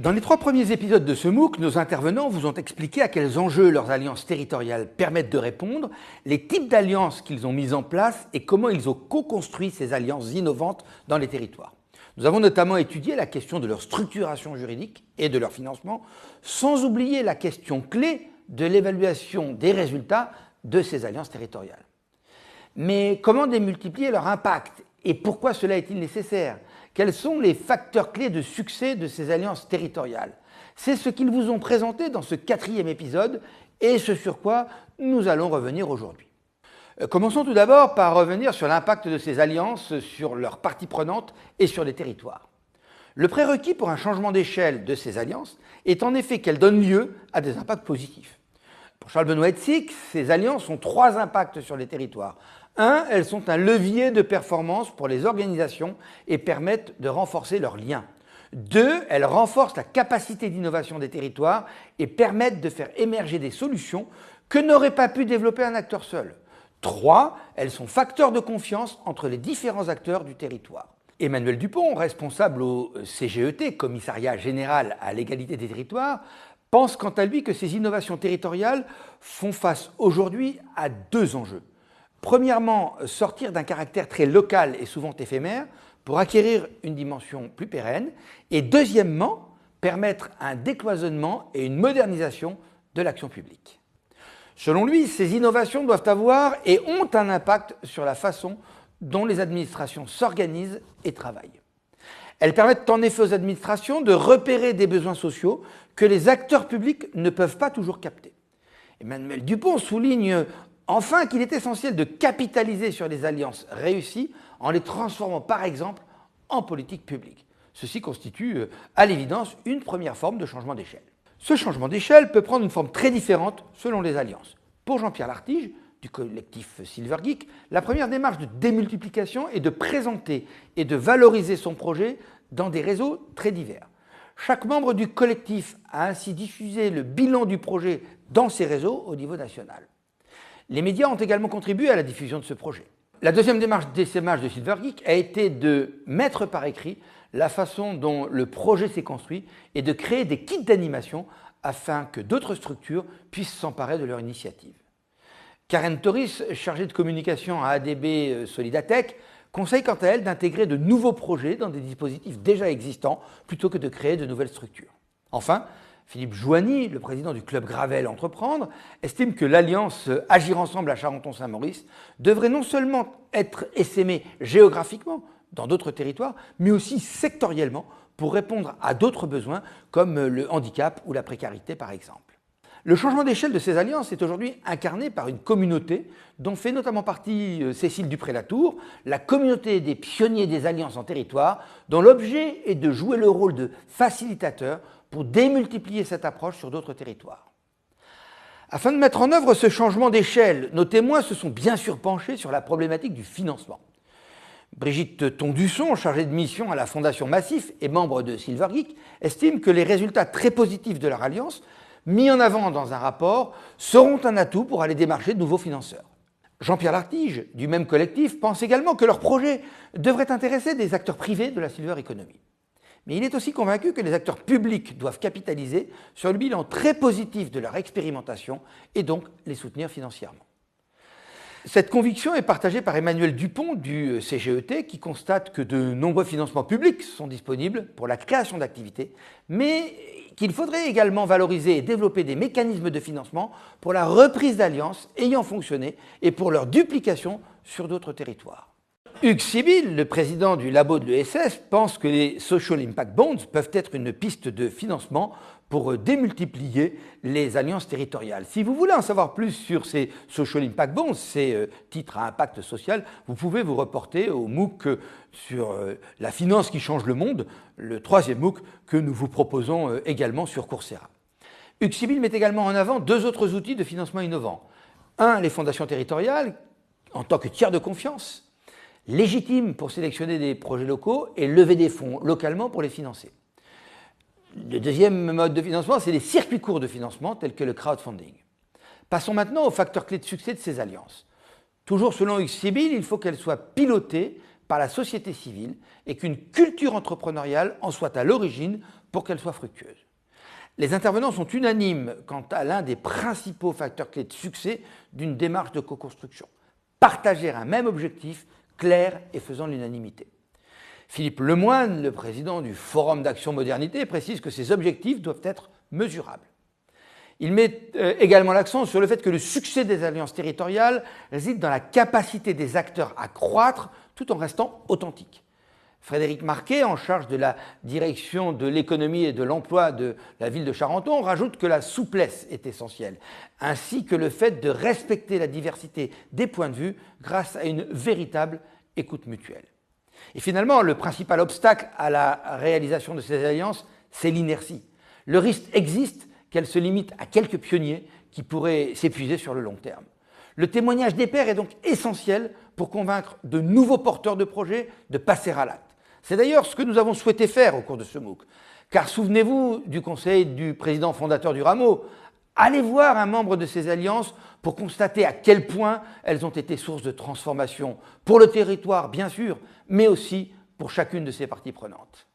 Dans les 3 premiers épisodes de ce MOOC, nos intervenants vous ont expliqué à quels enjeux leurs alliances territoriales permettent de répondre, les types d'alliances qu'ils ont mises en place et comment ils ont co-construit ces alliances innovantes dans les territoires. Nous avons notamment étudié la question de leur structuration juridique et de leur financement, sans oublier la question clé de l'évaluation des résultats de ces alliances territoriales. Mais comment démultiplier leur impact et pourquoi cela est-il nécessaire ? Quels sont les facteurs clés de succès de ces alliances territoriales? C'est ce qu'ils vous ont présenté dans ce 4e épisode et ce sur quoi nous allons revenir aujourd'hui. Commençons tout d'abord par revenir sur l'impact de ces alliances sur leurs parties prenantes et sur les territoires. Le prérequis pour un changement d'échelle de ces alliances est en effet qu'elles donnent lieu à des impacts positifs. Pour Charles-Benoît Hetzig, ces alliances ont 3 impacts sur les territoires. 1. Elles sont un levier de performance pour les organisations et permettent de renforcer leurs liens. 2. Elles renforcent la capacité d'innovation des territoires et permettent de faire émerger des solutions que n'aurait pas pu développer un acteur seul. 3. Elles sont facteurs de confiance entre les différents acteurs du territoire. Emmanuel Dupont, responsable au CGET, Commissariat général à l'égalité des territoires, pense quant à lui que ces innovations territoriales font face aujourd'hui à 2 enjeux. Premièrement, sortir d'un caractère très local et souvent éphémère pour acquérir une dimension plus pérenne. Et deuxièmement, permettre un décloisonnement et une modernisation de l'action publique. Selon lui, ces innovations doivent avoir et ont un impact sur la façon dont les administrations s'organisent et travaillent. Elles permettent en effet aux administrations de repérer des besoins sociaux que les acteurs publics ne peuvent pas toujours capter. Emmanuel Dupont souligne enfin qu'il est essentiel de capitaliser sur les alliances réussies en les transformant par exemple en politique publique. Ceci constitue à l'évidence une première forme de changement d'échelle. Ce changement d'échelle peut prendre une forme très différente selon les alliances. Pour Jean-Pierre Lartige, du collectif Silver Geek, la première démarche de démultiplication est de présenter et de valoriser son projet dans des réseaux très divers. Chaque membre du collectif a ainsi diffusé le bilan du projet dans ces réseaux au niveau national. Les médias ont également contribué à la diffusion de ce projet. La deuxième démarche d'essaimage de Silver Geek a été de mettre par écrit la façon dont le projet s'est construit et de créer des kits d'animation afin que d'autres structures puissent s'emparer de leur initiative. Karen Toris, chargée de communication à ADB Solidatech, conseille quant à elle d'intégrer de nouveaux projets dans des dispositifs déjà existants plutôt que de créer de nouvelles structures. Enfin, Philippe Jouani, le président du club Gravel Entreprendre, estime que l'alliance Agir Ensemble à Charenton-Saint-Maurice devrait non seulement être essaimée géographiquement dans d'autres territoires, mais aussi sectoriellement pour répondre à d'autres besoins comme le handicap ou la précarité par exemple. Le changement d'échelle de ces alliances est aujourd'hui incarné par une communauté dont fait notamment partie Cécile Dupré-Latour, la communauté des pionniers des alliances en territoire, dont l'objet est de jouer le rôle de facilitateur pour démultiplier cette approche sur d'autres territoires. Afin de mettre en œuvre ce changement d'échelle, nos témoins se sont bien sûr penchés sur la problématique du financement. Brigitte Tondusson, chargée de mission à la Fondation Massif et membre de Silver Geek, estime que les résultats très positifs de leur alliance, mis en avant dans un rapport, seront un atout pour aller démarcher de nouveaux financeurs. Jean-Pierre Lartige, du même collectif, pense également que leur projet devrait intéresser des acteurs privés de la Silver Economy. Mais il est aussi convaincu que les acteurs publics doivent capitaliser sur le bilan très positif de leur expérimentation et donc les soutenir financièrement. Cette conviction est partagée par Emmanuel Dupont du CGET qui constate que de nombreux financements publics sont disponibles pour la création d'activités, mais qu'il faudrait également valoriser et développer des mécanismes de financement pour la reprise d'alliances ayant fonctionné et pour leur duplication sur d'autres territoires. Hugues Sibyl, le président du labo de l'ESS, pense que les Social Impact Bonds peuvent être une piste de financement pour démultiplier les alliances territoriales. Si vous voulez en savoir plus sur ces Social Impact Bonds, ces titres à impact social, vous pouvez vous reporter au MOOC sur la finance qui change le monde, le 3e MOOC que nous vous proposons également sur Coursera. Hugues Sibyl met également en avant 2 autres outils de financement innovants. Un, les fondations territoriales, en tant que tiers de confiance, légitime pour sélectionner des projets locaux et lever des fonds localement pour les financer. Le deuxième mode de financement, c'est les circuits courts de financement tels que le crowdfunding. Passons maintenant aux facteurs clés de succès de ces alliances. Toujours selon Hugues Sibyl, il faut qu'elles soient pilotées par la société civile et qu'une culture entrepreneuriale en soit à l'origine pour qu'elle soit fructueuse. Les intervenants sont unanimes quant à l'un des principaux facteurs clés de succès d'une démarche de co-construction: partager un même objectif clair et faisant l'unanimité. Philippe Lemoine, le président du Forum d'Action Modernité, précise que ces objectifs doivent être mesurables. Il met également l'accent sur le fait que le succès des alliances territoriales réside dans la capacité des acteurs à croître tout en restant authentiques. Frédéric Marquet, en charge de la direction de l'économie et de l'emploi de la ville de Charenton, rajoute que la souplesse est essentielle, ainsi que le fait de respecter la diversité des points de vue grâce à une véritable écoute mutuelle. Et finalement, le principal obstacle à la réalisation de ces alliances, c'est l'inertie. Le risque existe qu'elles se limitent à quelques pionniers qui pourraient s'épuiser sur le long terme. Le témoignage des pairs est donc essentiel pour convaincre de nouveaux porteurs de projets de passer à l'acte. C'est d'ailleurs ce que nous avons souhaité faire au cours de ce MOOC. Car souvenez-vous du conseil du président fondateur du Rameau. Allez voir un membre de ces alliances pour constater à quel point elles ont été source de transformation pour le territoire, bien sûr, mais aussi pour chacune de ses parties prenantes.